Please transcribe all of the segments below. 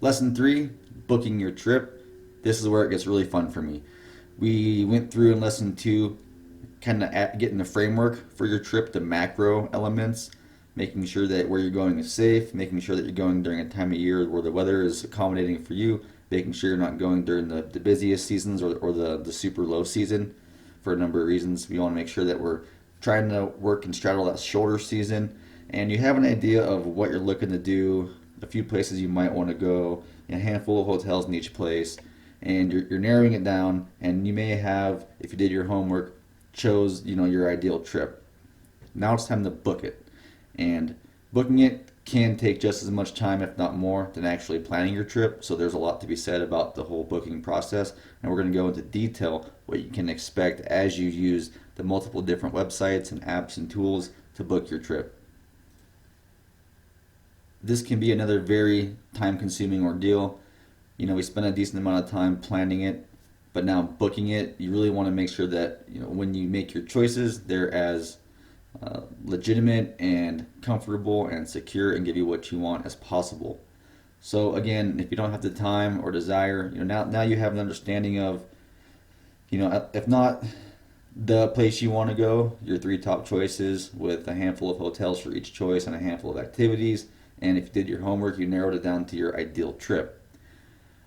Lesson 3, booking your trip. This is where it gets really fun for me. We went through in lesson 2 kind of getting the framework for your trip, the macro elements, making sure that where you're going is safe, making sure that you're going during a time of year where the weather is accommodating for you, making sure you're not going during the busiest seasons or the super low season for a number of reasons. We want to make sure that we're trying to work and straddle that shoulder season, and you have an idea of what you're looking to do, a few places you might want to go, a handful of hotels in each place, and you're narrowing it down. And you may have, if you did your homework, chose your ideal trip. Now it's time to book it, and booking it can take just as much time, if not more, than actually planning your trip. So there's a lot to be said about the whole booking process, and we're going to go into detail what you can expect as you use the multiple different websites and apps and tools to book your trip. This can be another very time consuming ordeal. We spend a decent amount of time planning it, but now booking it, you really want to make sure that when you make your choices, they're as legitimate and comfortable and secure and give you what you want as possible. So again, if you don't have the time or desire, now you have an understanding of, if not the place you want to go, your 3 top choices with a handful of hotels for each choice and a handful of activities. And if you did your homework, you narrowed it down to your ideal trip.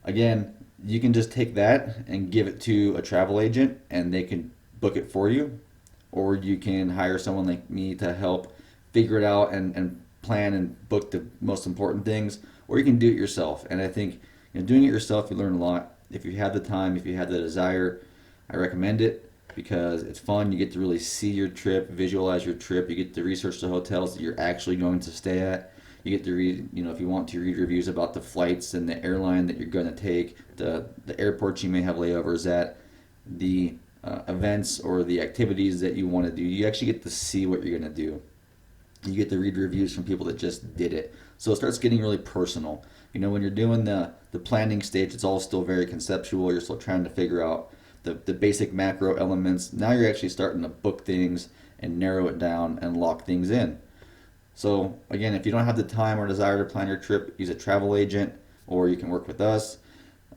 Again, you can just take that and give it to a travel agent and they can book it for you, or you can hire someone like me to help figure it out and plan and book the most important things, or you can do it yourself. And I think doing it yourself, you learn a lot. If you have the time, if you have the desire, I recommend it because it's fun. You get to really see your trip, visualize your trip. You get to research the hotels that you're actually going to stay at. You get to read, if you want to read reviews about the flights and the airline that you're going to take, the airports you may have layovers at, the events or the activities that you want to do. You actually get to see what you're going to do. You get to read reviews from people that just did it. So it starts getting really personal. When you're doing the planning stage, it's all still very conceptual. You're still trying to figure out the basic macro elements. Now you're actually starting to book things and narrow it down and lock things in. So again, if you don't have the time or desire to plan your trip, use a travel agent, or you can work with us.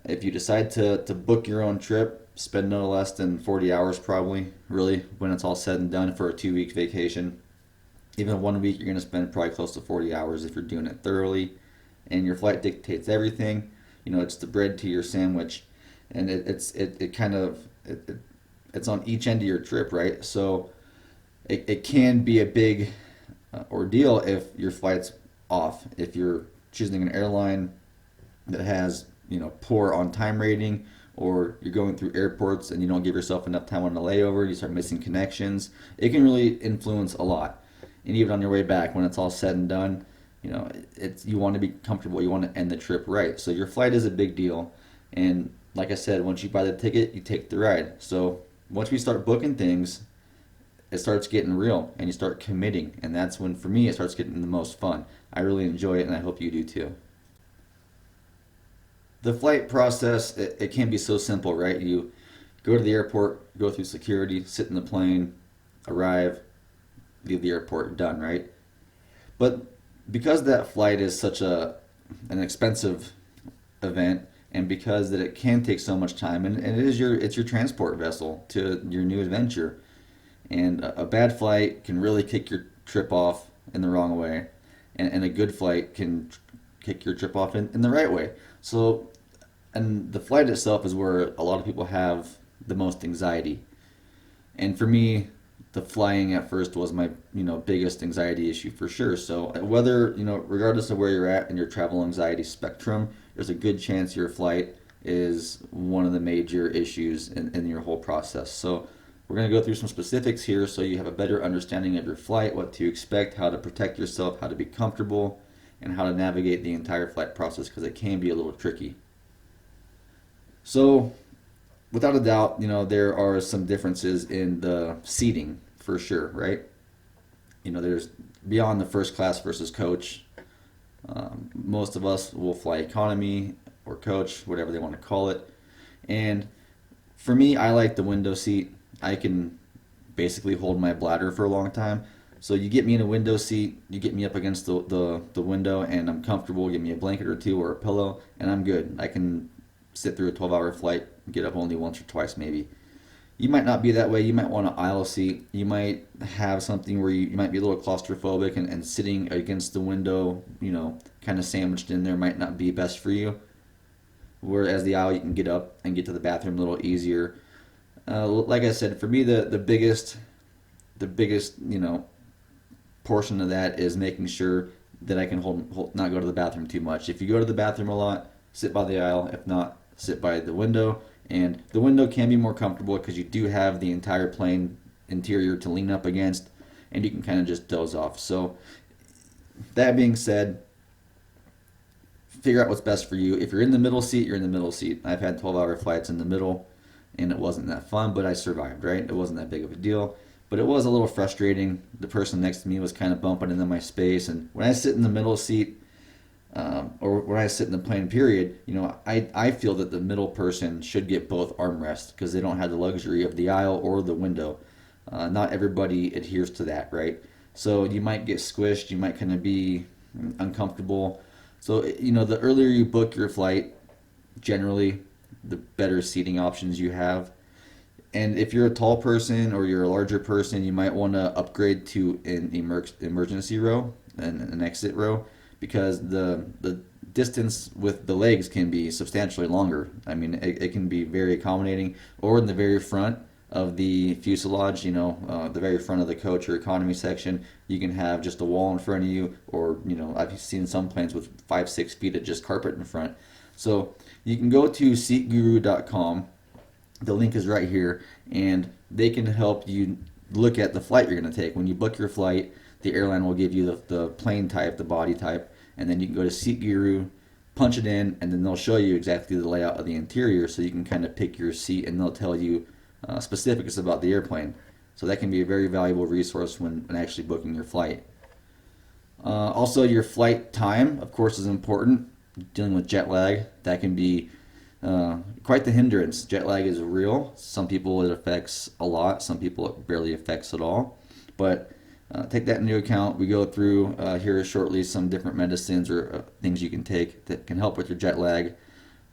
If you decide to book your own trip, spend no less than 40 hours probably, really, when it's all said and done for a 2 week vacation. Even 1 week, you're going to spend probably close to 40 hours if you're doing it thoroughly. And your flight dictates everything. It's the bread to your sandwich. And it's on each end of your trip, right? So it can be a big ordeal if your flight's off. If you're choosing an airline that has poor on time rating, or you're going through airports and you don't give yourself enough time on the layover, you start missing connections. It can really influence a lot. And even on your way back, when it's all said and done, you want to be comfortable. You want to end the trip right. So your flight is a big deal. And like I said, once you buy the ticket, you take the ride. So once we start booking things, it starts getting real and you start committing. And that's when, for me, it starts getting the most fun. I really enjoy it, and I hope you do too. The flight process, it can be so simple, right? You go to the airport, go through security, sit in the plane, arrive, leave the airport, done, right? But because that flight is such an expensive event, and because that it can take so much time, and it's your transport vessel to your new adventure, and a bad flight can really kick your trip off in the wrong way, and a good flight can kick your trip off in the right way. So, and the flight itself is where a lot of people have the most anxiety. And for me, the flying at first was my biggest anxiety issue for sure. So whether regardless of where you're at in your travel anxiety spectrum, there's a good chance your flight is one of the major issues in your whole process. So we're going to go through some specifics here so you have a better understanding of your flight, what to expect, how to protect yourself, how to be comfortable, and how to navigate the entire flight process, because it can be a little tricky. So without a doubt, there are some differences in the seating for sure, right? There's beyond the first class versus coach. Most of us will fly economy or coach, whatever they want to call it. And for me, I like the window seat. I can basically hold my bladder for a long time. So you get me in a window seat, you get me up against the window, and I'm comfortable. Give me a blanket or two or a pillow, and I'm good. I can sit through a 12-hour flight, get up only once or twice maybe. You might not be that way. You might want an aisle seat. You might have something where you might be a little claustrophobic, and sitting against the window, kind of sandwiched in there might not be best for you. Whereas the aisle, you can get up and get to the bathroom a little easier. Like I said, for me, the biggest portion of that is making sure that I can not go to the bathroom too much. If you go to the bathroom a lot, sit by the aisle. If not, sit by the window. And the window can be more comfortable because you do have the entire plane interior to lean up against, and you can kind of just doze off. So, that being said, figure out what's best for you. If you're in the middle seat, you're in the middle seat. I've had 12-hour flights in the middle, and it wasn't that fun, but I survived, right? It wasn't that big of a deal. But it was a little frustrating. The person next to me was kind of bumping into my space, and when I sit in the middle seat, or when I sit in the plane, period, I feel that the middle person should get both armrests because they don't have the luxury of the aisle or the window. Not everybody adheres to that, right? So you might get squished, you might kind of be uncomfortable. So, the earlier you book your flight, generally, the better seating options you have. And if you're a tall person or you're a larger person, you might want to upgrade to an emergency row and an exit row because the distance with the legs can be substantially longer. I mean, it can be very accommodating. Or in the very front of the fuselage, the very front of the coach or economy section, you can have just a wall in front of you, or, I've seen some planes with 5-6 feet of just carpet in front. So you can go to seatguru.com. The link is right here, and they can help you look at the flight you're going to take. When you book your flight, the airline will give you the plane type, the body type, and then you can go to SeatGuru, punch it in, and then they'll show you exactly the layout of the interior so you can kind of pick your seat, and they'll tell you specifics about the airplane. So that can be a very valuable resource when actually booking your flight. Also, your flight time, of course, is important. Dealing with jet lag, that can be quite the hindrance. Jet lag is real. Some people it affects a lot. Some people it barely affects at all. But take that into account. We go through here shortly some different medicines or things you can take that can help with your jet lag.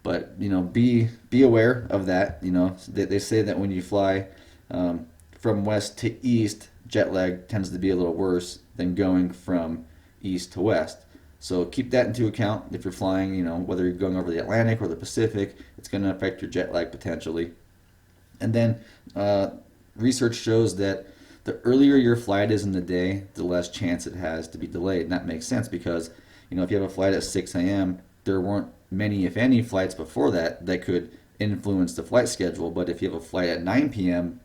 But be aware of that. They say that when you fly from west to east, jet lag tends to be a little worse than going from east to west. So keep that into account if you're flying, whether you're going over the Atlantic or the Pacific, it's going to affect your jet lag potentially. And then research shows that the earlier your flight is in the day, the less chance it has to be delayed. And that makes sense because, if you have a flight at 6 a.m., there weren't many, if any, flights before that could influence the flight schedule. But if you have a flight at 9 p.m.,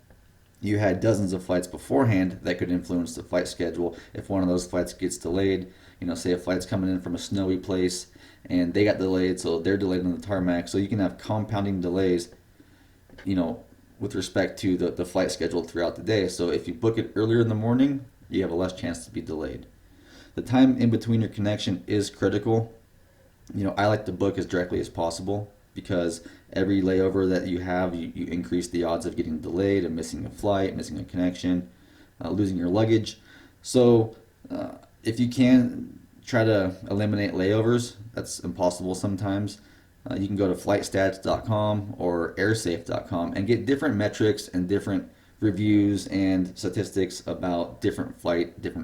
you had dozens of flights beforehand that could influence the flight schedule. If one of those flights gets delayed, say a flight's coming in from a snowy place and they got delayed, so they're delayed on the tarmac. So you can have compounding delays, with respect to the flight schedule throughout the day. So if you book it earlier in the morning, you have a less chance to be delayed. The time in between your connection is critical. I like to book as directly as possible because every layover that you have, you increase the odds of getting delayed and missing a flight, missing a connection, losing your luggage. So if you can, try to eliminate layovers. That's impossible sometimes. You can go to flightstats.com or airsafe.com and get different metrics and different reviews and statistics about different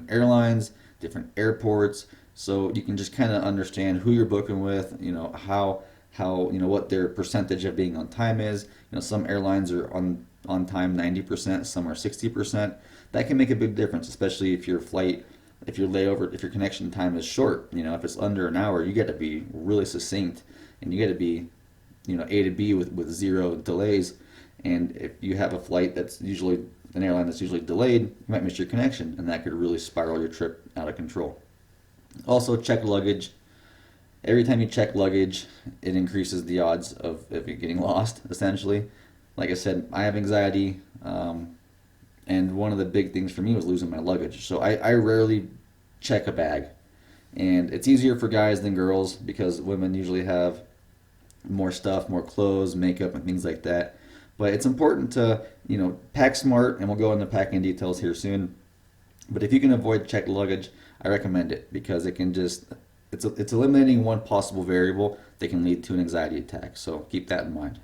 airlines, different airports. So you can just kind of understand who you're booking with, how what their percentage of being on time is. Some airlines are on time 90%, some are 60%. That can make a big difference, especially if your connection time is short. If it's under an hour, you got to be really succinct, and you got to be, A to B with zero delays. And if you have a flight that's usually an airline that's usually delayed, you might miss your connection, and that could really spiral your trip out of control. Also, check luggage. Every time you check luggage, it increases the odds of it getting lost, essentially. Like I said, I have anxiety, and one of the big things for me was losing my luggage. So I rarely check a bag. And it's easier for guys than girls because women usually have more stuff, more clothes, makeup, and things like that. But it's important to, pack smart, and we'll go into packing details here soon. But if you can avoid checked luggage, I recommend it because it can just it's eliminating one possible variable that can lead to an anxiety attack. So keep that in mind.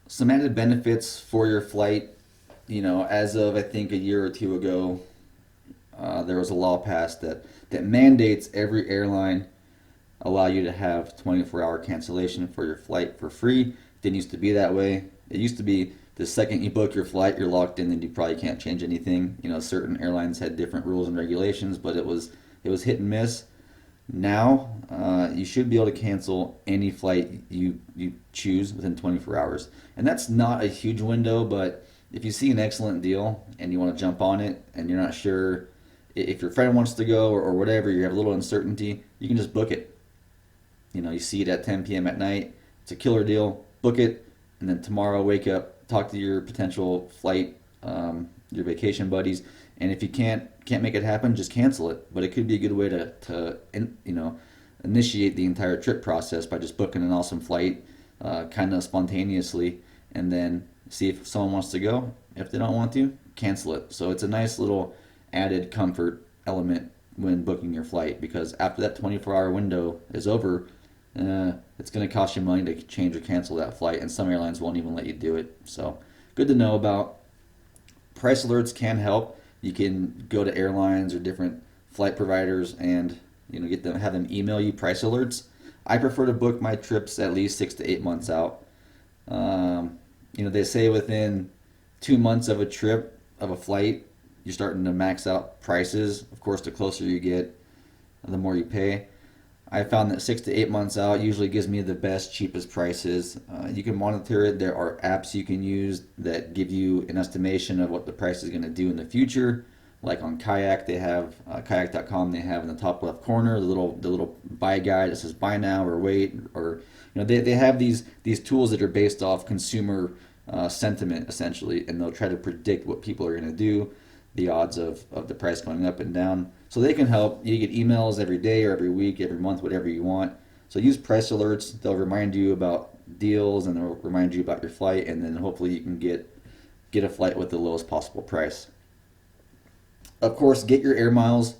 Some added benefits for your flight. As of I think a year or two ago, there was a law passed that mandates every airline allow you to have 24-hour cancellation for your flight for free. Didn't used to be that way. It used to be the second you book your flight, you're locked in, and you probably can't change anything. Certain airlines had different rules and regulations, but it was hit and miss. Now, you should be able to cancel any flight you choose within 24 hours. And that's not a huge window, but if you see an excellent deal and you want to jump on it and you're not sure if your friend wants to go or whatever, you have a little uncertainty, you can just book it. You see it at 10 p.m. at night. It's a killer deal. Book it, and then tomorrow wake up, talk to your potential flight, your vacation buddies, and if you can't make it happen, just cancel it. But it could be a good way to initiate the entire trip process by just booking an awesome flight, kind of spontaneously, and then see if someone wants to go. If they don't want to, cancel it. So it's a nice little added comfort element when booking your flight, because after that 24-hour window is over, it's going to cost you money to change or cancel that flight, and some airlines won't even let you do it. So good to know about. Price alerts can help. You can go to airlines or different flight providers and have them email you price alerts. I prefer to book my trips at least 6 to 8 months out. They say within 2 months of a trip of a flight, you're starting to max out prices. Of course, the closer you get, the more you pay. I found that 6 to 8 months out usually gives me the best, cheapest prices. You can monitor it. There are apps you can use that give you an estimation of what the price is going to do in the future. Like on Kayak, they have kayak.com. They have in the top left corner the little buy guide that says buy now or wait, or they have these tools that are based off consumer sentiment essentially, and they'll try to predict what people are going to do, the odds of the price going up and down. So they can help. You get emails every day or every week, every month, whatever you want. So use price alerts. They'll remind you about deals and they'll remind you about your flight, and then hopefully you can get a flight with the lowest possible price. Of course, get your air miles.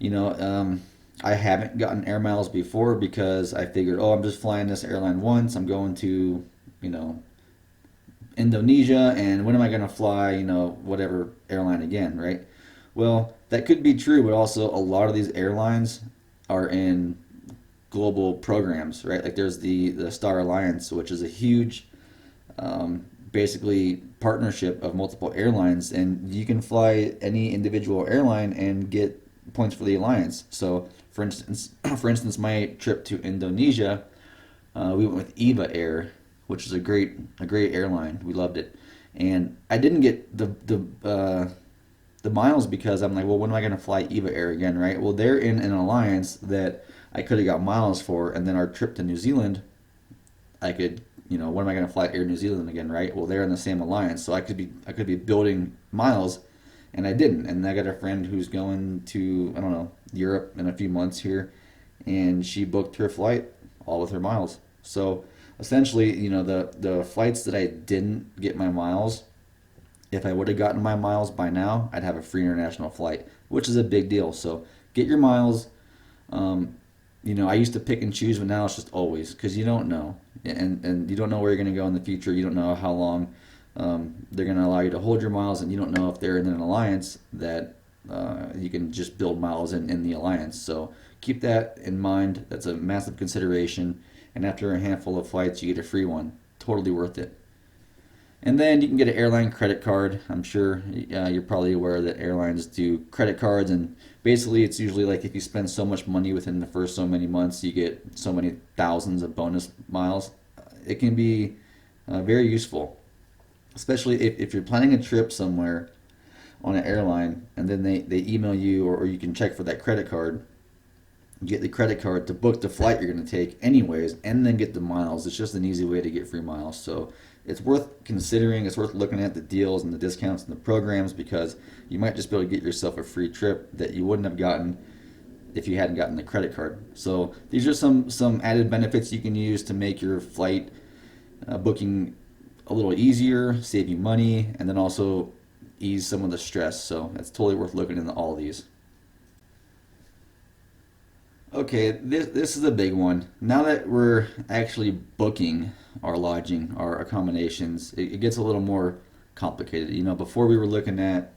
I haven't gotten air miles before because I figured, I'm just flying this airline once. I'm going to, Indonesia, and when am I going to fly, whatever airline again, right? Well, that could be true, but also a lot of these airlines are in global programs, right? Like there's the Star Alliance, which is a huge, basically partnership of multiple airlines, and you can fly any individual airline and get points for the alliance. So, for instance, my trip to Indonesia, we went with EVA Air, which is a great airline. We loved it, and I didn't get the miles because I'm like, well, when am I going to fly EVA Air again, right? Well, they're in an alliance that I could have got miles for, and then our trip to New Zealand, I could, when am I going to fly Air New Zealand again, right? Well, they're in the same alliance, so I could be building miles, and I didn't. And I got a friend who's going to, I don't know, Europe in a few months here, and she booked her flight all with her miles. So essentially, the flights that I didn't get my miles, if I would have gotten my miles by now, I'd have a free international flight, which is a big deal. So get your miles. I used to pick and choose, but now it's just always, because you don't know. And you don't know where you're going to go in the future. You don't know how long they're going to allow you to hold your miles, and you don't know if they're in an alliance that you can just build miles in the alliance. So keep that in mind. That's a massive consideration. And after a handful of flights, you get a free one. Totally worth it. And then you can get an airline credit card. I'm sure you're probably aware that airlines do credit cards, and basically it's usually like if you spend so much money within the first so many months, you get so many thousands of bonus miles. It can be very useful, especially if you're planning a trip somewhere on an airline, and then they email you, or you can check for that credit card. You get the credit card to book the flight you're going to take anyways, and then get the miles. It's just an easy way to get free miles. So it's worth considering. It's worth looking at the deals and the discounts and the programs, because you might just be able to get yourself a free trip that you wouldn't have gotten if you hadn't gotten the credit card. So these are some added benefits you can use to make your flight booking a little easier, save you money, and then also ease some of the stress. So it's totally worth looking into all these. Okay, this is a big one. Now that we're actually booking our lodging, our accommodations, it gets a little more complicated. Before we were looking at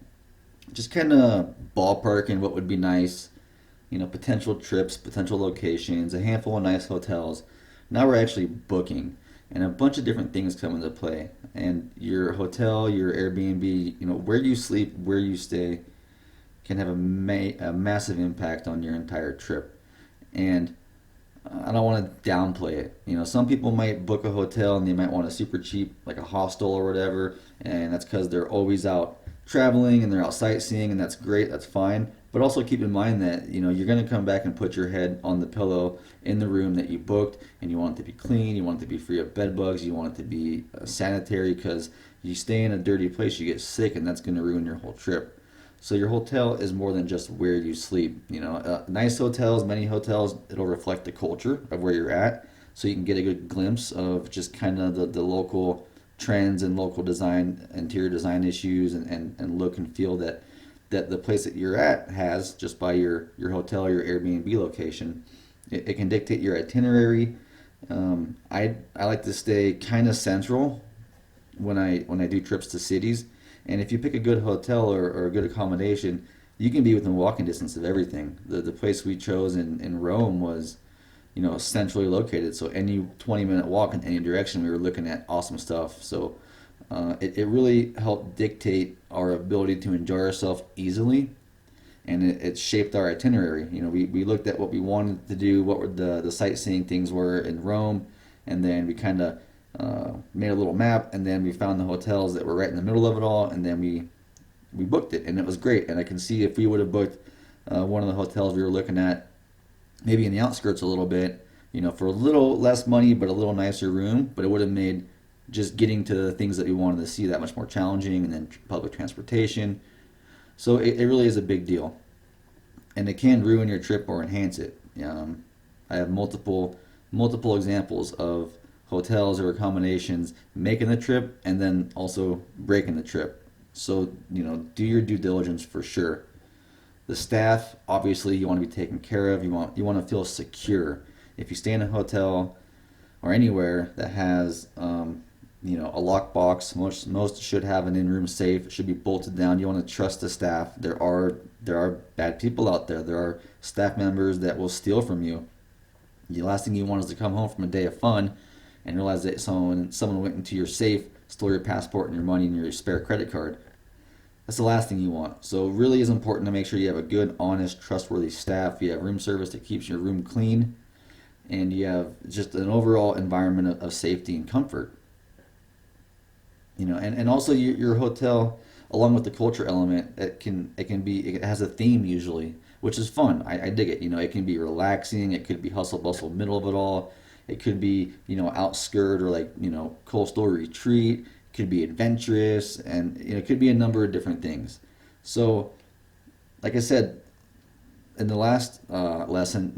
just kind of ballparking what would be nice, potential trips, potential locations, a handful of nice hotels. Now we're actually booking, and a bunch of different things come into play. And your hotel, your Airbnb, where you sleep, where you stay, can have a massive impact on your entire trip. And I don't want to downplay it. Some people might book a hotel and they might want a super cheap, like a hostel or whatever, and that's because they're always out traveling and they're out sightseeing, and that's great, that's fine. But also keep in mind that you're going to come back and put your head on the pillow in the room that you booked, and you want it to be clean, you want it to be free of bed bugs, you want it to be sanitary, because you stay in a dirty place, you get sick, and that's going to ruin your whole trip. So your hotel is more than just where you sleep. Nice hotels, many hotels, it'll reflect the culture of where you're at, so you can get a good glimpse of just kind of the local trends and local design, interior design issues, and look and feel that the place that you're at has, just by your hotel or your Airbnb location. It can dictate your itinerary. I like to stay kind of central when I do trips to cities. And if you pick a good hotel or a good accommodation, you can be within walking distance of everything. The place we chose in Rome was, centrally located. So any 20-minute walk in any direction, we were looking at awesome stuff. So it really helped dictate our ability to enjoy ourselves easily, and it shaped our itinerary. We looked at what we wanted to do, what were the sightseeing things were in Rome, and then we kind of made a little map, and then we found the hotels that were right in the middle of it all, and then we booked it, and it was great. And I can see if we would have booked one of the hotels we were looking at, maybe in the outskirts a little bit, for a little less money but a little nicer room, but it would have made just getting to the things that we wanted to see that much more challenging, and then public transportation. So it really is a big deal, and it can ruin your trip or enhance it. I have multiple examples of hotels or accommodations making the trip and then also breaking the trip. So do your due diligence for sure. The staff, obviously, you want to be taken care of. You want to feel secure. If you stay in a hotel or anywhere that has a lockbox, most should have an in-room safe. It should be bolted down. You want to trust the staff. There are bad people out there. There are staff members that will steal from you. The last thing you want is to come home from a day of fun and realize that someone went into your safe, stole your passport and your money and your spare credit card. That's the last thing you want. So it really is important to make sure you have a good, honest, trustworthy staff. You have room service that keeps your room clean, and you have just an overall environment of safety and comfort. And also your hotel, along with the culture element, it has a theme usually, which is fun. I dig it. It can be relaxing. It could be hustle bustle, middle of it all. It could be outskirt, or like coastal retreat. It could be adventurous, and it could be a number of different things. So, like I said in the last lesson,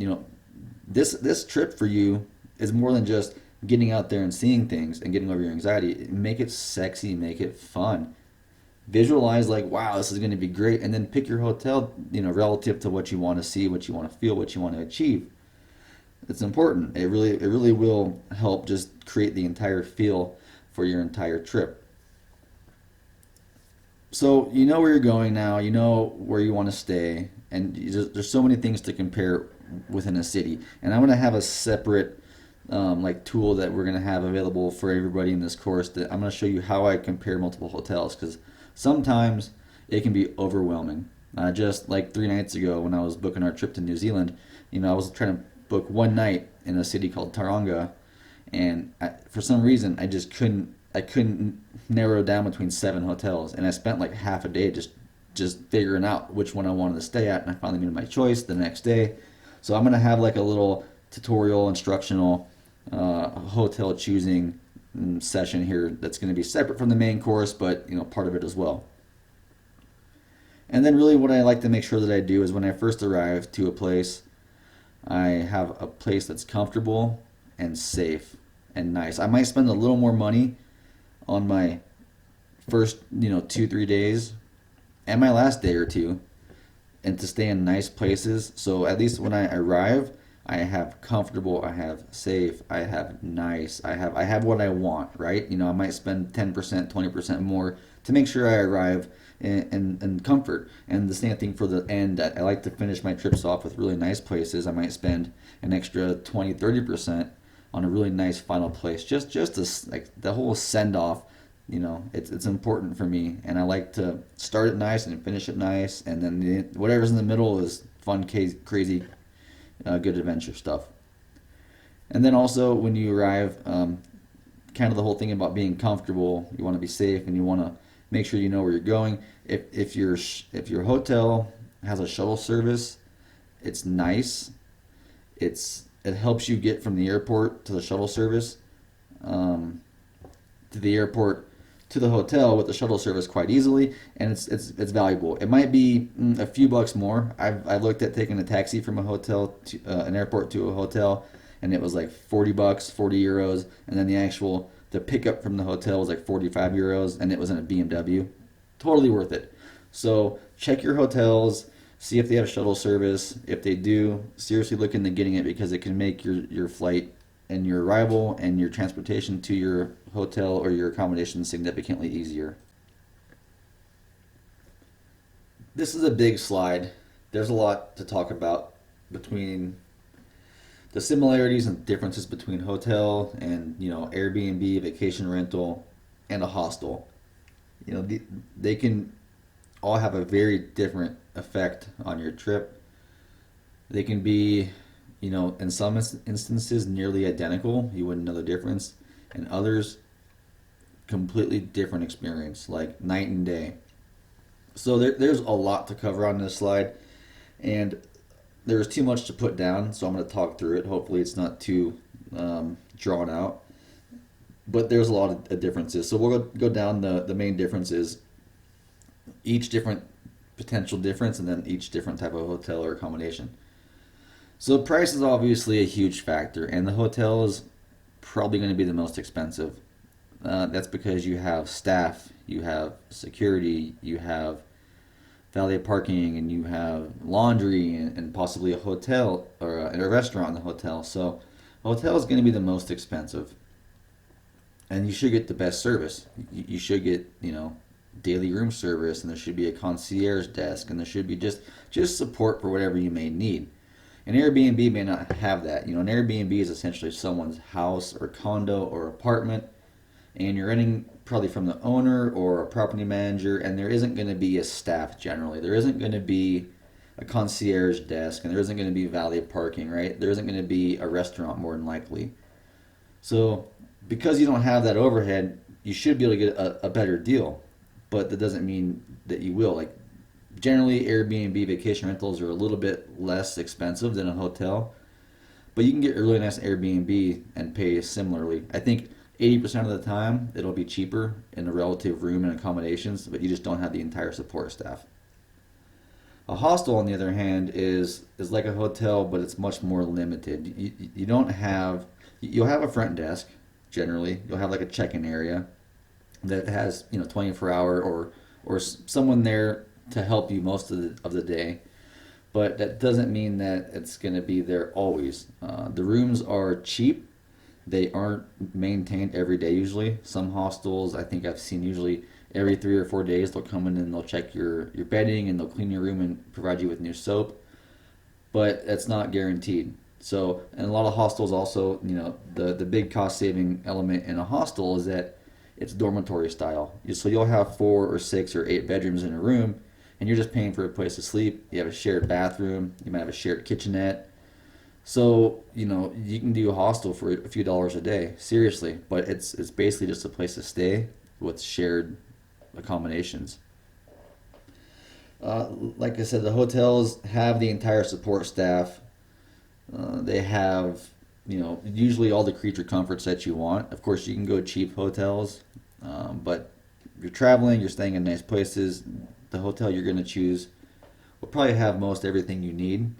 this trip for you is more than just getting out there and seeing things and getting over your anxiety. Make it sexy, make it fun. Visualize like, wow, this is going to be great, and then pick your hotel, relative to what you want to see, what you want to feel, what you want to achieve. It's important. It really will help just create the entire feel for your entire trip. So you know where you're going now, you know where you want to stay, and there's so many things to compare within a city. And I'm going to have a separate like tool that we're going to have available for everybody in this course, that I'm going to show you how I compare multiple hotels, because sometimes it can be overwhelming. Just like 3 nights ago when I was booking our trip to New Zealand, I was trying to book one night in a city called Tauranga, and for some reason I couldn't narrow down between 7 hotels, and I spent like half a day just figuring out which one I wanted to stay at, and I finally made my choice the next day. So I'm gonna have like a little tutorial, instructional hotel choosing session here that's going to be separate from the main course, but part of it as well. And then really what I like to make sure that I do is when I first arrive to a place, I have a place that's comfortable and safe and nice. I might spend a little more money on my first 2-3 days, and my last day or two, and to stay in nice places. So at least when I arrive, I have comfortable, I have safe, I have nice, I have what I want, right? I might spend 10%, 20% more to make sure I arrive in comfort. And the same thing for the end. I like to finish my trips off with really nice places. I might spend an extra 20, 30% on a really nice final place. Just to, like, the whole send off, it's important for me, and I like to start it nice and finish it nice, and then whatever's in the middle is fun, crazy, good adventure stuff. And then also when you arrive, kind of the whole thing about being comfortable. You want to be safe, and you want to make sure you know where you're going. If your hotel has a shuttle service, it's nice. It helps you get from the airport to the shuttle service, um, to the airport to the hotel with the shuttle service quite easily, and it's valuable. It might be a few bucks more. I've looked at taking a taxi from a hotel to an airport to a hotel, and it was like 40 bucks, 40 euros, and then the pickup from the hotel was like 45 euros, and it was in a BMW. Totally worth it. So check your hotels, see if they have shuttle service. If they do, seriously look into getting it, because it can make your flight and your arrival and your transportation to your hotel or your accommodation significantly easier. This is a big slide. There's a lot to talk about between the similarities and differences between hotel and Airbnb, vacation rental, and a hostel. They can all have a very different effect on your trip. They can be, in some instances nearly identical. You wouldn't know the difference. And others, completely different experience, like night and day. So there's a lot to cover on this slide, and there's too much to put down. So I'm going to talk through it. Hopefully, it's not too drawn out. But there's a lot of differences. So we'll go down the main differences, each different potential difference, and then each different type of hotel or accommodation. So price is obviously a huge factor, and the hotel is probably going to be the most expensive. That's because you have staff, you have security, you have valet parking, and you have laundry, and possibly a hotel or a restaurant in the hotel. So a hotel is going to be the most expensive, and you should get the best service. You should get daily room service, and there should be a concierge desk, and there should be just support for whatever you may need. An Airbnb may not have that. An Airbnb is essentially someone's house or condo or apartment, and you're renting probably from the owner or a property manager, and there isn't going to be a staff generally. There isn't going to be a concierge desk, and there isn't going to be valet parking, right? There isn't going to be a restaurant more than likely. So because you don't have that overhead, you should be able to get a better deal, but that doesn't mean that you will. Like, generally, Airbnb vacation rentals are a little bit less expensive than a hotel, but you can get a really nice Airbnb and pay similarly. I think 80% of the time it'll be cheaper in the relative room and accommodations, but you just don't have the entire support staff. A hostel, on the other hand, is like a hotel, but it's much more limited. You don't have You'll have a front desk generally. You'll have like a check-in area that has 24-hour or someone there to help you most of the day, but that doesn't mean that it's going to be there always. The rooms are cheap. They aren't maintained every day usually. Some hostels, I think I've seen, usually every 3 or 4 days they'll come in and they'll check your bedding, and they'll clean your room and provide you with new soap, but that's not guaranteed. So, and a lot of hostels also, the big cost saving element in a hostel is that it's dormitory style. So you'll have 4 or 6 or 8 bedrooms in a room, and you're just paying for a place to sleep. You have a shared bathroom. You might have a shared kitchenette. So you can do a hostel for a few dollars a day, seriously. But it's basically just a place to stay with shared accommodations. Like I said, the hotels have the entire support staff. They have, usually all the creature comforts that you want. Of course, you can go cheap hotels, but if you're traveling, you're staying in nice places, the hotel you're going to choose will probably have most everything you need.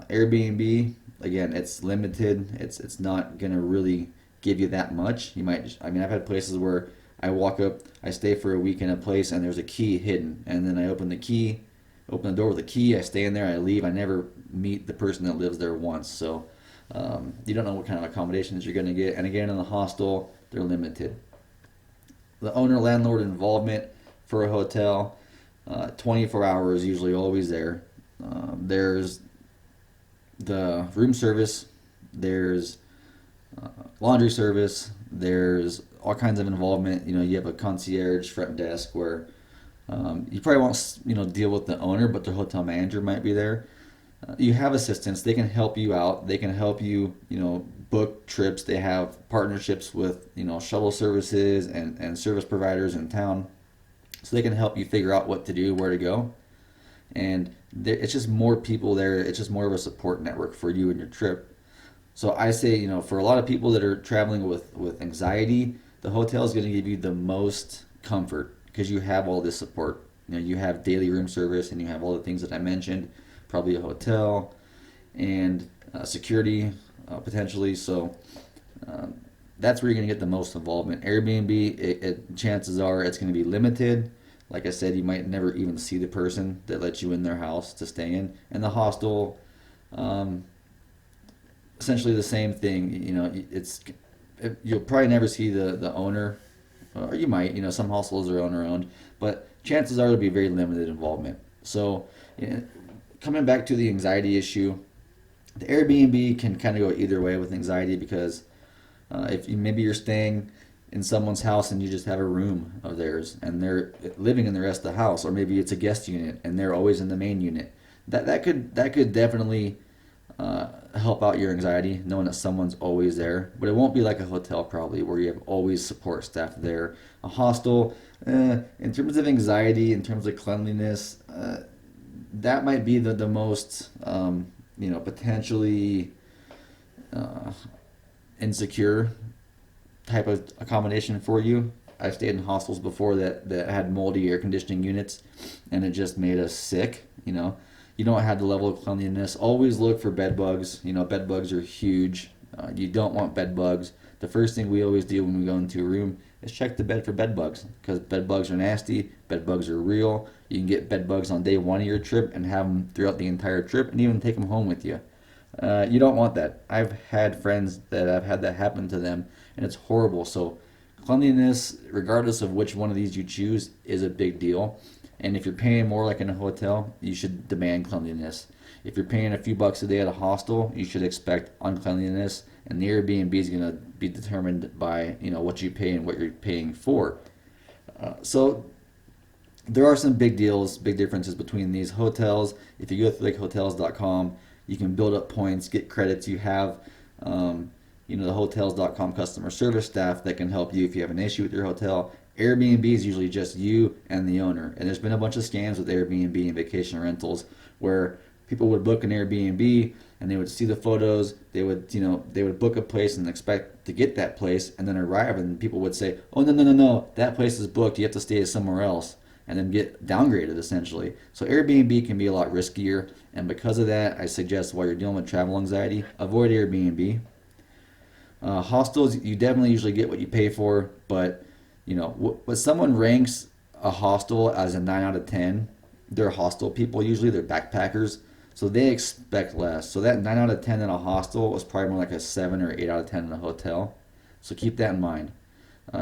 Airbnb, again, it's limited. It's not going to really give you that much. You might just, I've had places where I walk up, I stay for a week in a place, and there's a key hidden, and then I open the door with a key. I stay in there, I leave. I never meet the person that lives there once. So you don't know what kind of accommodations you're going to get. And again, in the hostel, they're limited. The owner landlord involvement for a hotel, 24 hours usually always there. There's the room service, there's laundry service, there's all kinds of involvement. You have a concierge front desk where you probably won't deal with the owner, but the hotel manager might be there. You have assistants; they can help you out. They can help you book trips. They have partnerships with shuttle services and service providers in town, so they can help you figure out what to do, where to go. And it's just more people there. It's just more of a support network for you and your trip. So I say, for a lot of people that are traveling with anxiety, the hotel is going to give you the most comfort because you have all this support. You have daily room service and you have all the things that I mentioned, probably a hotel and security potentially. So that's where you're going to get the most involvement. Airbnb, chances are it's going to be limited. Like I said, you might never even see the person that lets you in their house to stay in. And the hostel, essentially the same thing. You'll probably never see the owner, or you might. Some hostels are owner owned, but chances are there'll be very limited involvement. So, coming back to the anxiety issue, the Airbnb can kind of go either way with anxiety because if maybe you're staying in someone's house and you just have a room of theirs and they're living in the rest of the house, or maybe it's a guest unit and they're always in the main unit. That could definitely help out your anxiety, knowing that someone's always there. But it won't be like a hotel probably where you have always support staff there. A hostel, in terms of anxiety, in terms of cleanliness, that might be the most potentially insecure type of accommodation for you. I've stayed in hostels before that had moldy air conditioning units, and it just made us sick. You don't have the level of cleanliness. Always look for bed bugs. Bed bugs are huge. You don't want bed bugs. The first thing we always do when we go into a room is check the bed for bed bugs, because bed bugs are nasty. Bed bugs are real. You can get bed bugs on day one of your trip and have them throughout the entire trip, and even take them home with you. You don't want that. I've had friends that I've had that happen to them, and it's horrible. So cleanliness, regardless of which one of these you choose, is a big deal. And if you're paying more like in a hotel, you should demand cleanliness. If you're paying a few bucks a day at a hostel, you should expect uncleanliness. And the Airbnb is going to be determined by what you pay and what you're paying for. So there are some big differences between these hotels. If you go to like hotels.com, you can build up points, get credits. You have the hotels.com customer service staff that can help you if you have an issue with your hotel. Airbnb is usually just you and the owner. And there's been a bunch of scams with Airbnb and vacation rentals where people would book an Airbnb and they would see the photos, they would book a place and expect to get that place, and then arrive and people would say, "Oh, no, that place is booked, you have to stay somewhere else," and then get downgraded essentially. So Airbnb can be a lot riskier, and because of that, I suggest while you're dealing with travel anxiety, avoid Airbnb. Hostels, you definitely usually get what you pay for, but when someone ranks a hostel as a 9 out of 10, they're hostel people usually, they're backpackers, so they expect less. So that 9 out of 10 in a hostel was probably more like a 7 or 8 out of 10 in a hotel. So keep that in mind.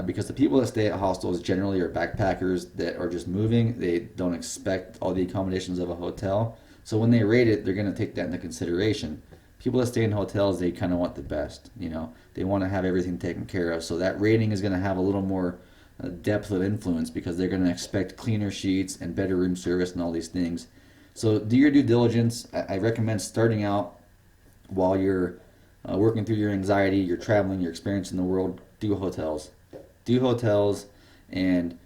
Because the people that stay at hostels generally are backpackers that are just moving. They don't expect all the accommodations of a hotel. So when they rate it, they're going to take that into consideration. People that stay in hotels, they kind of want the best. They want to have everything taken care of. So that rating is going to have a little more depth of influence because they're going to expect cleaner sheets and better room service and all these things. So do your due diligence. I recommend starting out while you're working through your anxiety, you're traveling, you're experiencing the world. Do hotels and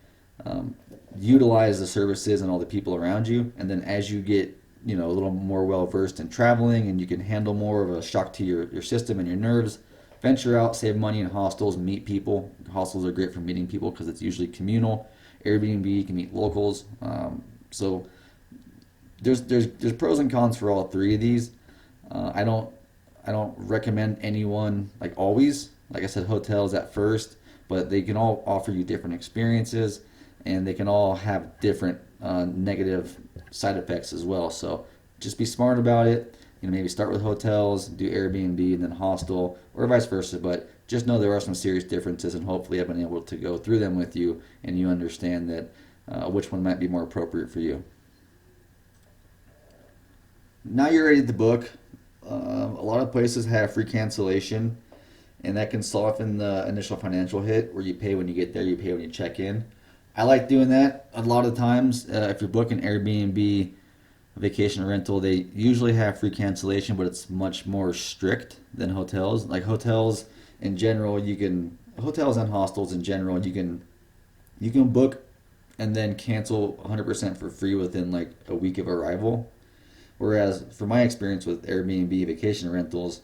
utilize the services and all the people around you. And then as you get a little more well versed in traveling and you can handle more of a shock to your system and your nerves, venture out, save money in hostels, meet people. Hostels are great for meeting people because it's usually communal. Airbnb, you can meet locals. So there's pros and cons for all three of these. I don't recommend anyone like always. Like I said, hotels at first, but they can all offer you different experiences, and they can all have different negative side effects as well. So just be smart about it. Maybe start with hotels, do Airbnb, and then hostel, or vice versa. But just know there are some serious differences, and hopefully I've been able to go through them with you, and you understand that which one might be more appropriate for you. Now you're ready to book. A lot of places have free cancellation, and that can soften the initial financial hit where you pay when you get there, you pay when you check in. I like doing that a lot of times. If you're booking Airbnb, vacation rental, they usually have free cancellation, but it's much more strict than hotels. Like hotels in general, hotels and hostels in general, you can book and then cancel 100% for free within like a week of arrival. Whereas for my experience with Airbnb vacation rentals,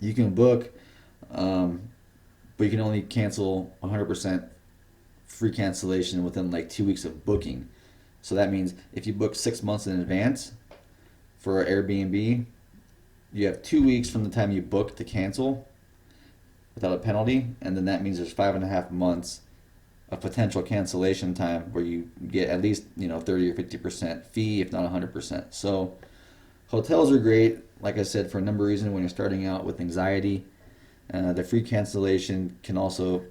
you can book, but you can only cancel 100% free cancellation within like 2 weeks of booking. So that means if you book 6 months in advance for Airbnb, you have 2 weeks from the time you book to cancel without a penalty, and then that means there's 5.5 months of potential cancellation time where you get at least 30 or 50% fee, if not 100%. So hotels are great, like I said, for a number of reasons. When you're starting out with anxiety, the free cancellation can also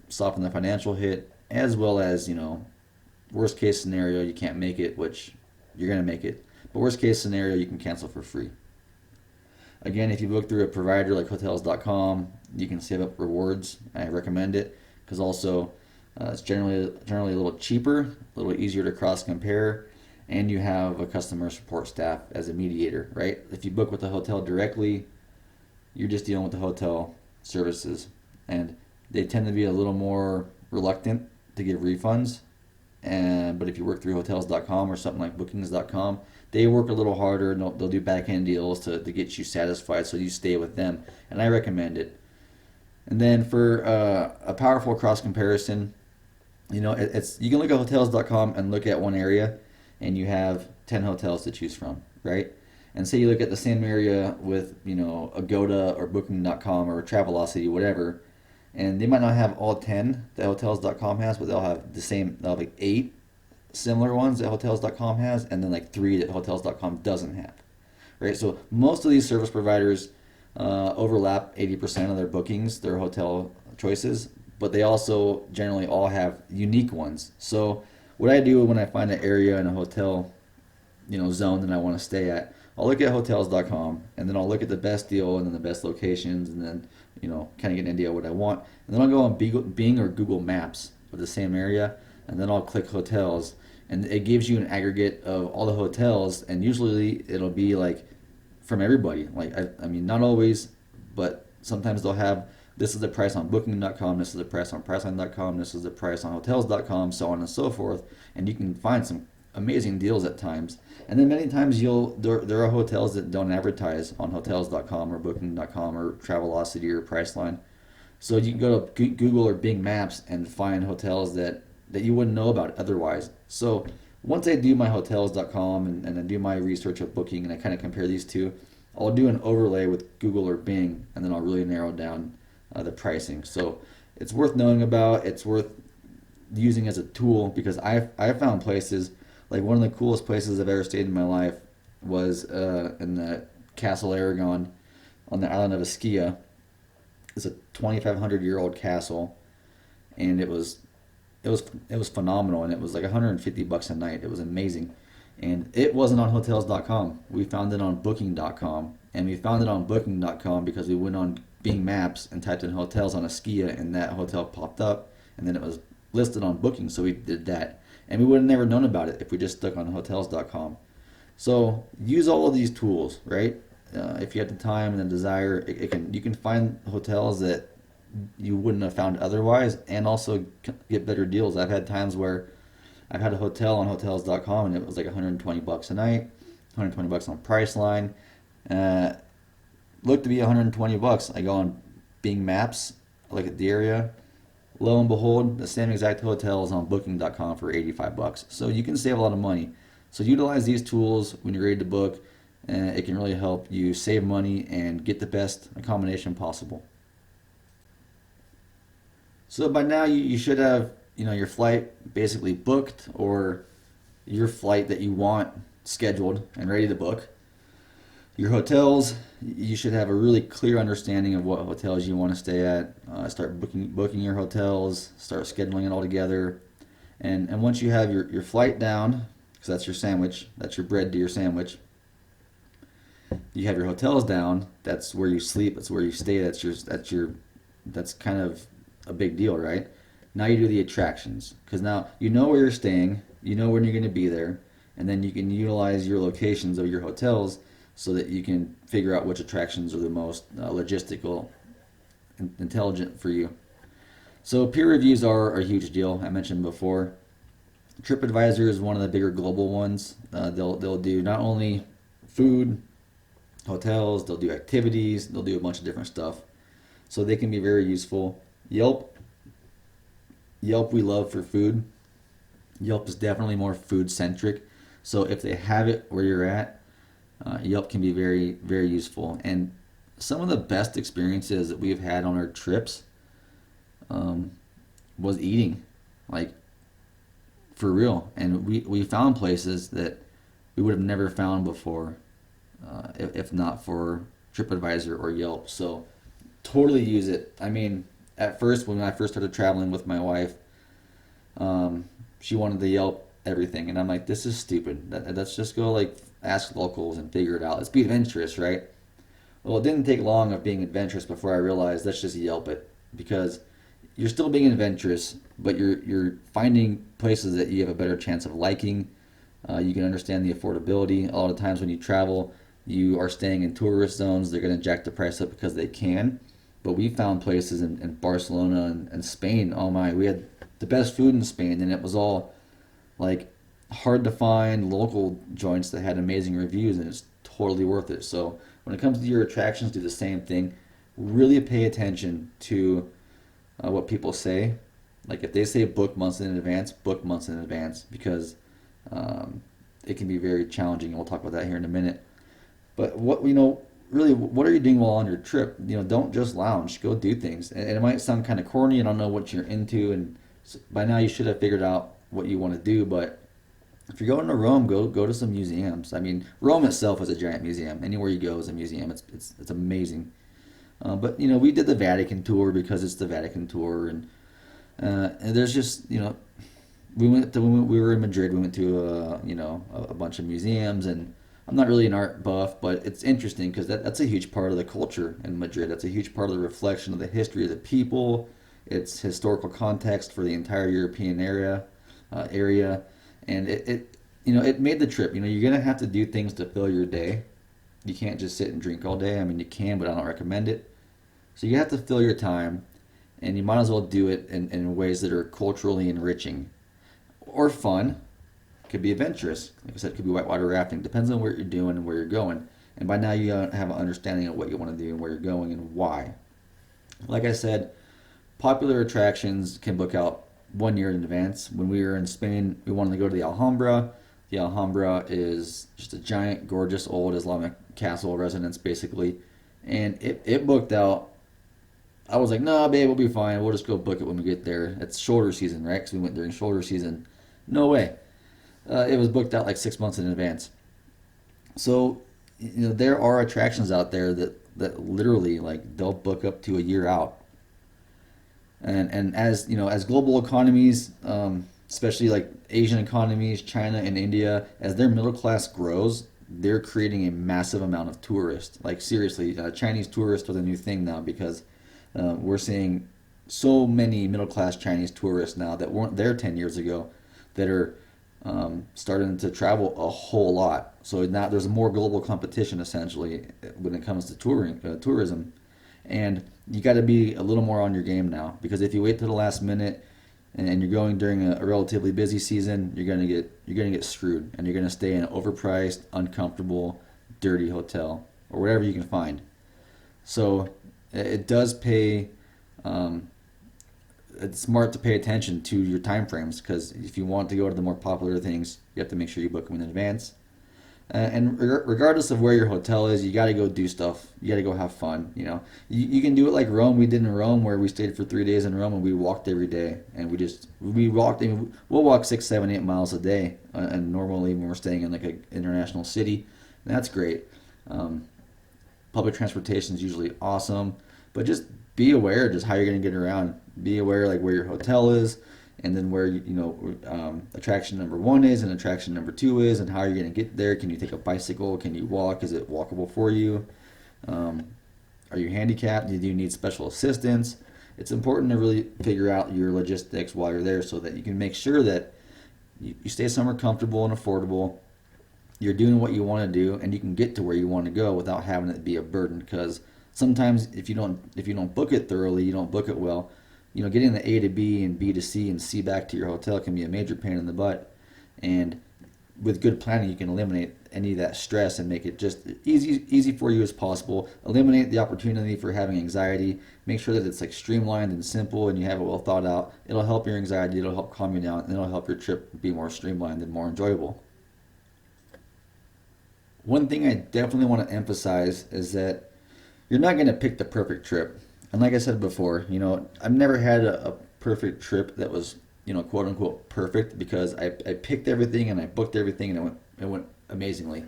soften the financial hit, as well as worst case scenario you can't make it, which you're gonna make it. But worst case scenario you can cancel for free. Again, if you book through a provider like Hotels.com, you can save up rewards. I recommend it because also it's generally a little cheaper, a little easier to cross compare, and you have a customer support staff as a mediator, right? If you book with the hotel directly, you're just dealing with the hotel services, and they tend to be a little more reluctant to give refunds. But if you work through Hotels.com or something like Bookings.com, they work a little harder, and they'll do back end deals to get you satisfied, so you stay with them, and I recommend it. And then for a powerful cross comparison, it's you can look at Hotels.com and look at one area, and you have 10 hotels to choose from, right? And say you look at the same area with Agoda or Booking.com or Travelocity, whatever, and they might not have all 10 that Hotels.com has, but they'll have like 8 similar ones that Hotels.com has, and then like 3 that Hotels.com doesn't have, right? So most of these service providers overlap 80% of their bookings, their hotel choices, but they also generally all have unique ones. So what I do when I find an area in a hotel zone that I want to stay at, I'll look at Hotels.com, and then I'll look at the best deal and then the best locations, and then kind of get an idea of what I want, and then I'll go on Bing or Google Maps of the same area, and then I'll click hotels, and it gives you an aggregate of all the hotels, and usually it'll be like from everybody. Like I mean, not always, but sometimes they'll have, this is the price on Booking.com, this is the price on Priceline.com, this is the price on Hotels.com, so on and so forth, and you can find some amazing deals at times. And then many times there are hotels that don't advertise on Hotels.com or Booking.com or Travelocity or Priceline. So you can go to Google or Bing Maps and find hotels that you wouldn't know about otherwise. So once I do my Hotels.com and I do my research of Booking and I kind of compare these two, I'll do an overlay with Google or Bing, and then I'll really narrow down the pricing. So it's worth knowing about. It's worth using as a tool, because I found places, like one of the coolest places I've ever stayed in my life was in the Castle Aragon on the island of Ischia. It's a 2,500-year-old castle, and it was phenomenal, and it was like $150 a night. It was amazing, and it wasn't on Hotels.com. We found it on Booking.com, and we found it on Booking.com because we went on Bing Maps and typed in hotels on Ischia, and that hotel popped up, and then it was listed on Booking, so we did that. And we would have never known about it if we just stuck on Hotels.com. So use all of these tools, right? If you have the time and the desire, you can find hotels that you wouldn't have found otherwise, and also get better deals. I've had times where I've had a hotel on Hotels.com and it was like $120 a night, $120 on Priceline. Looked to be $120. I go on Bing Maps, I look at the area. Lo and behold, the same exact hotel is on Booking.com for $85. So you can save a lot of money. So utilize these tools when you're ready to book, and it can really help you save money and get the best accommodation possible. So by now you should have your flight basically booked, or your flight that you want scheduled and ready to book. Your hotels, you should have a really clear understanding of what hotels you want to stay at. Start booking your hotels, start scheduling it all together. And once you have your flight down, because that's your sandwich, that's your bread to your sandwich, you have your hotels down, that's where you sleep, that's where you stay, that's kind of a big deal, right? Now you do the attractions, because now you know where you're staying, you know when you're going to be there, and then you can utilize your locations of your hotels so that you can figure out which attractions are the most logistical and intelligent for you. So peer reviews are a huge deal. I mentioned before. TripAdvisor is one of the bigger global ones. They'll do not only food, hotels, they'll do activities, they'll do a bunch of different stuff. So they can be very useful. Yelp we love for food. Yelp is definitely more food centric. So if they have it where you're at, Yelp can be very, very useful. And some of the best experiences that we've had on our trips um, was eating, like for real. And we found places that we would have never found before if not for TripAdvisor or Yelp. So totally use it. I mean, at first, when I first started traveling with my wife, she wanted to Yelp everything. And I'm like, this is stupid. Let's just go like ask locals and figure it out. Let's be adventurous, right? Well, it didn't take long of being adventurous before I realized let's just Yelp it, because you're still being adventurous, but you're finding places that you have a better chance of liking. You can understand the affordability. A lot of times when you travel, you are staying in tourist zones. They're going to jack the price up because they can. But we found places in Barcelona and Spain. Oh my, we had the best food in Spain, and it was all like hard to find local joints that had amazing reviews, and it's totally worth it. So when it comes to your attractions, do the same thing. Really pay attention to what people say. Like if they say book months in advance, book months in advance, because um, it can be very challenging. And we'll talk about that here in a minute. But really, what are you doing while on your trip? Don't just lounge. Go do things. And it might sound kind of corny. I don't know what you're into, and by now you should have figured out what you want to do. But if you're going to Rome, go to some museums. I mean, Rome itself is a giant museum. Anywhere you go is a museum. It's amazing. But we did the Vatican tour because it's the Vatican tour, and there's just when we were in Madrid, we went to a bunch of museums, and I'm not really an art buff, but it's interesting because that's a huge part of the culture in Madrid. That's a huge part of the reflection of the history of the people. It's historical context for the entire European area, and it made the trip. You're gonna have to do things to fill your day. You can't just sit and drink all day. I mean, you can, but I don't recommend it. So you have to fill your time, and you might as well do it in ways that are culturally enriching or fun. Could be adventurous. Like I said, it could be whitewater rafting. Depends on what you're doing and where you're going. And by now you have an understanding of what you want to do and where you're going and why. Like I said, popular attractions can book out 1 year in advance. When we were in Spain, we wanted to go to the Alhambra. The Alhambra is just a giant, gorgeous, old Islamic castle residence, basically. And it booked out. I was like, no, babe, we'll be fine. We'll just go book it when we get there. It's shoulder season, right? Because we went during shoulder season. No way. It was booked out like 6 months in advance. So, there are attractions out there that literally like they'll book up to a year out. And as global economies, especially like Asian economies, China and India, as their middle class grows, they're creating a massive amount of tourists. Like seriously, Chinese tourists are the new thing now, because we're seeing so many middle class Chinese tourists now that weren't there 10 years ago, that are starting to travel a whole lot. So now there's more global competition essentially when it comes to tourism, and you got to be a little more on your game now, because if you wait till the last minute and you're going during a relatively busy season, you're gonna get screwed, and you're gonna stay in an overpriced, uncomfortable, dirty hotel or whatever you can find. So it does pay. It's smart to pay attention to your time frames, because if you want to go to the more popular things, you have to make sure you book them in advance. And regardless of where your hotel is, you got to go do stuff. You got to go have fun. You can do it like Rome. We did in Rome, where we stayed for 3 days in Rome, and we walked every day. And we walked. I mean, we'll walk 6, 7, 8 miles a day. And normally when we're staying in like an international city, and that's great. Um, Public transportation is usually awesome, but just be aware just how you're going to get around. Be aware like where your hotel is, and then where attraction number one is and attraction number two is, and how you're going to get there. Can you take a bicycle? Can you walk? Is it walkable for you? Um, are you handicapped? Do you need special assistance? It's important to really figure out your logistics while you're there so that you can make sure that you stay somewhere comfortable and affordable. You're doing what you want to do, and you can get to where you want to go without having it be a burden. Because sometimes if you don't book it thoroughly, you don't book it well. Getting the A to B and B to C and C back to your hotel can be a major pain in the butt. And with good planning, you can eliminate any of that stress and make it just easy for you as possible. Eliminate the opportunity for having anxiety. Make sure that it's like streamlined and simple, and you have it well thought out. It'll help your anxiety. It'll help calm you down, and it'll help your trip be more streamlined and more enjoyable. One thing I definitely want to emphasize is that you're not going to pick the perfect trip. And like I said before, I've never had a perfect trip that was, quote unquote perfect, because I picked everything and I booked everything, and it went amazingly.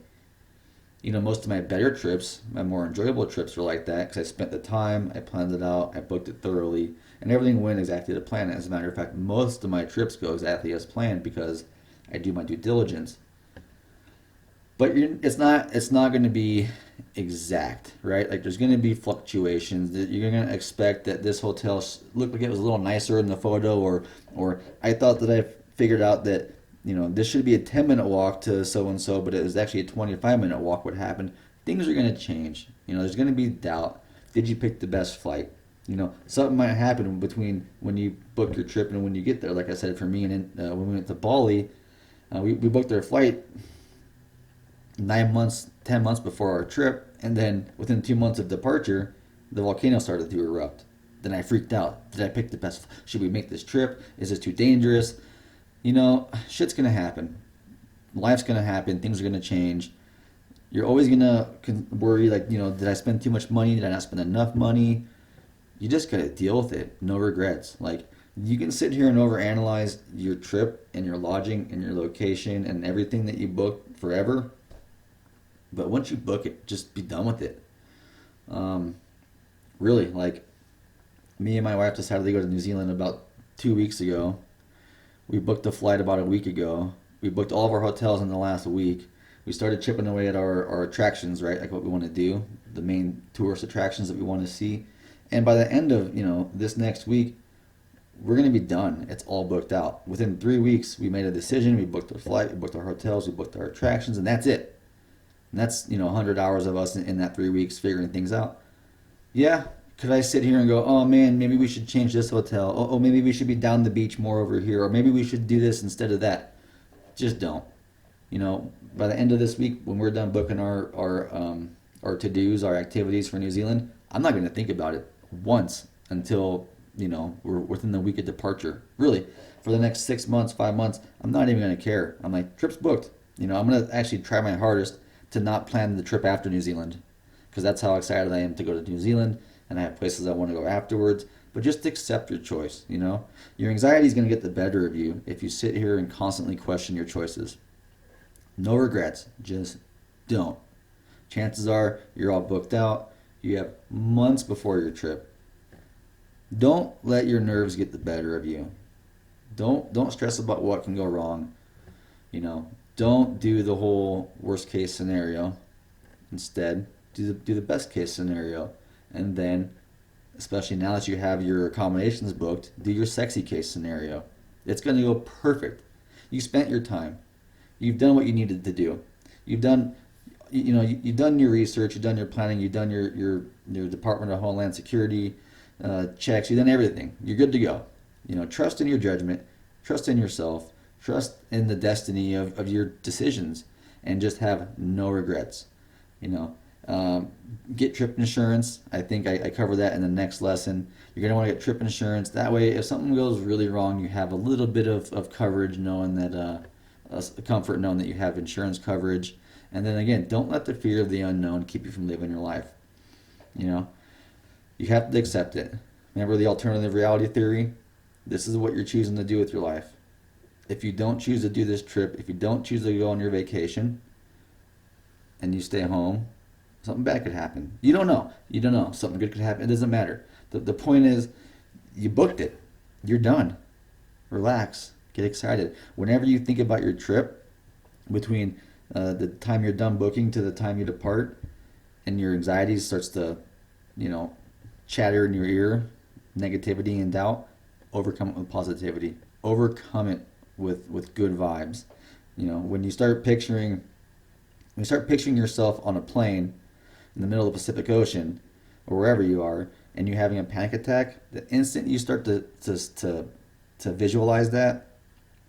Most of my better trips, my more enjoyable trips were like that because I spent the time, I planned it out, I booked it thoroughly, and everything went exactly to plan. As a matter of fact, most of my trips go exactly as planned because I do my due diligence. But it's not going to be exact, right? Like there's going to be fluctuations. That you're going to expect that this hotel looked like it was a little nicer in the photo, or I thought that I figured out that this should be a 10-minute walk to so and so, but it was actually a 25-minute walk. What happened? Things are going to change. There's going to be doubt. Did you pick the best flight? Something might happen between when you book your trip and when you get there. Like I said, for me, and when we went to Bali, we booked our flight 9 months, 10 months before our trip, and then within 2 months of departure, the volcano started to erupt. Then I freaked out. Did I pick the best? Should we make this trip? Is this too dangerous? Shit's gonna happen. Life's gonna happen. Things are gonna change. You're always gonna worry, like, did I spend too much money? Did I not spend enough money? You just gotta deal with it. No regrets. Like, you can sit here and overanalyze your trip and your lodging and your location and everything that you book forever. But once you book it, just be done with it. Um, Really, like, me and my wife decided to go to New Zealand about 2 weeks ago. We booked a flight about a week ago. We booked all of our hotels in the last week. We started chipping away at our attractions, right? Like what we want to do, the main tourist attractions that we want to see. And by the end of, this next week, we're going to be done. It's all booked out. Within 3 weeks, we made a decision. We booked our flight, we booked our hotels, we booked our attractions, and that's it. And that's, 100 hours of us in that 3 weeks figuring things out. Yeah, could I sit here and go, oh man, maybe we should change this hotel. Oh, maybe we should be down the beach more over here. Or maybe we should do this instead of that. Just don't. By the end of this week, when we're done booking our to-dos, our activities for New Zealand, I'm not going to think about it once until, we're within the week of departure. Really, for the next 6 months, 5 months, I'm not even going to care. I'm like, trip's booked. I'm going to actually try my hardest to not plan the trip after New Zealand, because that's how excited I am to go to New Zealand, and I have places I want to go afterwards. But just accept your choice. Your anxiety is going to get the better of you if you sit here and constantly question your choices. No regrets. Just don't. Chances are you're all booked out. You have months before your trip. Don't let your nerves get the better of you. Don't stress about what can go wrong. You know, don't do the whole worst case scenario. Instead, do the best case scenario, and then, especially now that you have your accommodations booked, do your sexy case scenario. It's going to go perfect. You spent your time. You've done what you needed to do. You've done, you've done your research. You've done your planning. You've done your Department of Homeland Security checks. You've done everything. You're good to go. Trust in your judgment. Trust in yourself. Trust in the destiny of your decisions, and just have no regrets. You know, get trip insurance. I think I cover that in the next lesson. You're going to want to get trip insurance. That way, if something goes really wrong, you have a little bit of coverage, knowing that, comfort knowing that you have insurance coverage. And then again, don't let the fear of the unknown keep you from living your life. You know, you have to accept it. Remember the alternative reality theory? This is what you're choosing to do with your life. If you don't choose to do this trip, if you don't choose to go on your vacation, and you stay home, something bad could happen. You don't know. You don't know. Something good could happen. It doesn't matter. The point is, you booked it. You're done. Relax. Get excited. Whenever you think about your trip, between the time you're done booking to the time you depart, and your anxiety starts to, you know, chatter in your ear, negativity and doubt, overcome it with positivity. Overcome it with good vibes. You know, when you start picturing yourself on a plane in the middle of the Pacific Ocean or wherever you are, and you're having a panic attack, the instant you start to visualize that,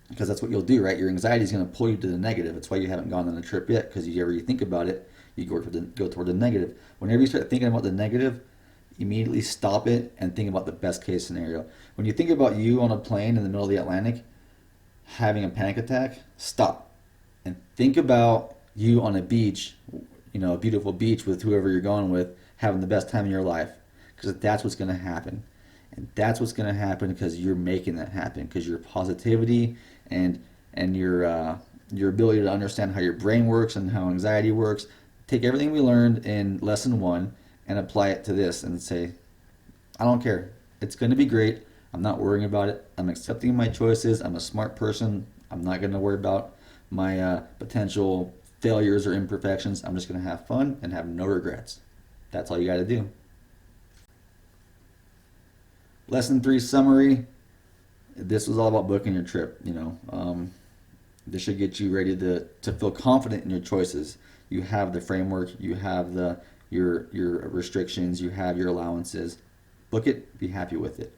because that's what you'll do, right? Your anxiety is going to pull you to the negative. That's why you haven't gone on a trip yet, because whenever you think about it, you go toward the negative. Whenever you start thinking about the negative, immediately stop it and think about the best case scenario. When you think about you on a plane in the middle of the Atlantic having a panic attack, stop and think about you on a beach, you know, a beautiful beach with whoever you're going with, having the best time of your life, because that's what's going to happen. And that's what's going to happen because you're making that happen, because your positivity and your ability to understand how your brain works and how anxiety works. Take everything we learned in lesson 1 and apply it to this and say, I don't care. It's going to be great. I'm not worrying about it. I'm accepting my choices. I'm a smart person. I'm not going to worry about my potential failures or imperfections. I'm just going to have fun and have no regrets. That's all you got to do. Lesson 3 summary. This was all about booking your trip. You know, this should get you ready to feel confident in your choices. You have the framework. You have your restrictions. You have your allowances. Book it. Be happy with it.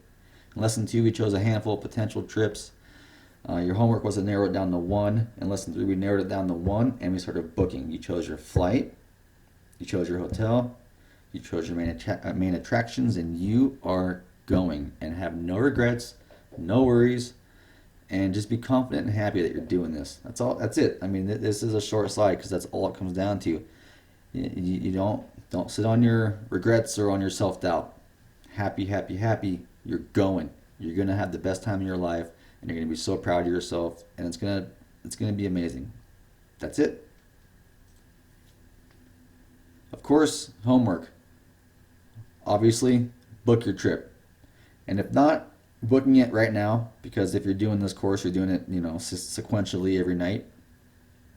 In lesson 2, we chose a handful of potential trips. Your homework was to narrow it down to 1. In lesson 3, we narrowed it down to 1, and we started booking. You chose your flight. You chose your hotel. You chose your main attractions, and you are going, and have no regrets, no worries, and just be confident and happy that you're doing this. That's all. That's it. I mean, this is a short slide because that's all it comes down to. You don't sit on your regrets or on your self-doubt. Happy, happy, happy. You're going. You're gonna have the best time of your life, and you're gonna be so proud of yourself, and it's gonna be amazing. That's it. Of course, homework. Obviously, book your trip. And if not, booking it right now, because if you're doing this course, you're doing it, you know, sequentially every night.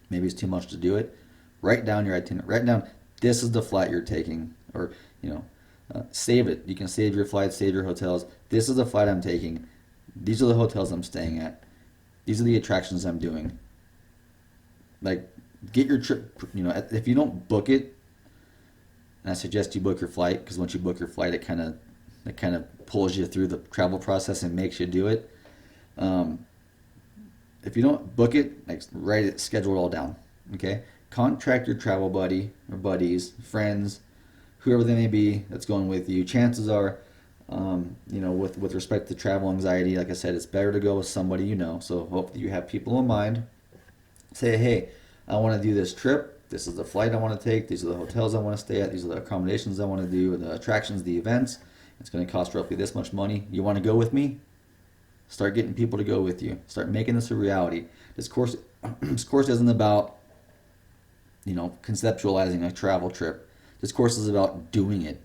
Maybe it's too much to do it. Write down your itinerary. Write down, this is the flight you're taking, or, you know, save it. You can save your flights, save your hotels. This is the flight I'm taking. These are the hotels I'm staying at. These are the attractions I'm doing. Like, get your trip, you know, if you don't book it, and I suggest you book your flight, because once you book your flight, it kind of pulls you through the travel process and makes you do it. If you don't book it, like, write it, schedule it all down. Okay, contract your travel buddy or buddies, friends, whoever they may be that's going with you. Chances are, you know, with respect to travel anxiety, like I said, it's better to go with somebody you know. So hopefully you have people in mind. Say, hey, I want to do this trip. This is the flight I want to take. These are the hotels I want to stay at. These are the accommodations I want to do, the attractions, the events. It's going to cost roughly this much money. You want to go with me? Start getting people to go with you. Start making this a reality. This course isn't about, you know, conceptualizing a travel trip. This course is about doing it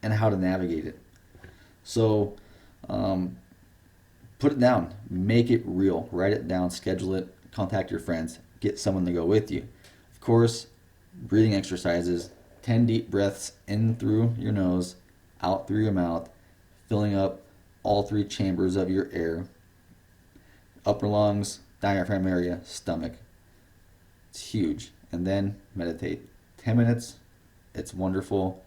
and how to navigate it. So, put it down. Make it real. Write it down. Schedule it. Contact your friends. Get someone to go with you. Of course, breathing exercises. 10 deep breaths in through your nose, out through your mouth, filling up all 3 chambers of your air. Upper lungs, diaphragm area, stomach. It's huge. And then meditate. 10 minutes. It's wonderful.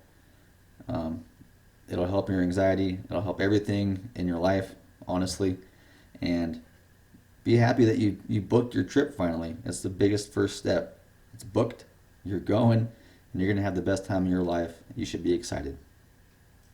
It'll help your anxiety. It'll help everything in your life, honestly. And be happy that you booked your trip finally. That's the biggest first step. It's booked. You're going. And you're going to have the best time of your life. You should be excited.